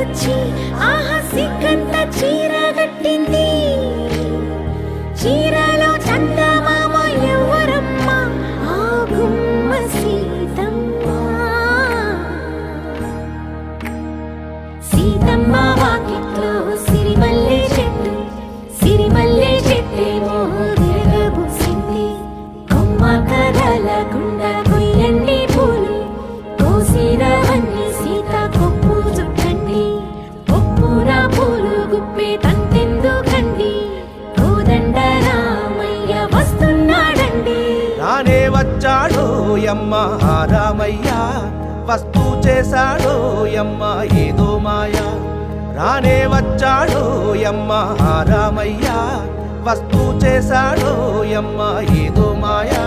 వచ్చి ఆహా సిగ్గంత చీరగట్టింది. చీరలో చందమామ ఎవరమ్మ? ఆ గుమ్మ సీతమ్మ. సీతమ్మ వాకిట్లో సిరిమల్లె చెట్టు, సిరిమల్లె చెట్టేమో తిరగబూసింది. కొమ్మ కదలకుండా కొయ్యండి పూలు, కోసిరవన్నీ సీత కొప్పు చుట్టండి. కొప్పున పూలు గుప్పే తంతెందుకండి, కోదండ రామయ్య వస్తున్నాడండి. రానే వచ్చాడో యమ్మ ఆ రామయ్య, వస్తూ చేశాడో యమ్మ ఏదో మాయ. రానే వచ్చాడో యమ్మ ఆ రామయ్య, వస్తూ చేశాడో యమ్మ ఏదో మాయా.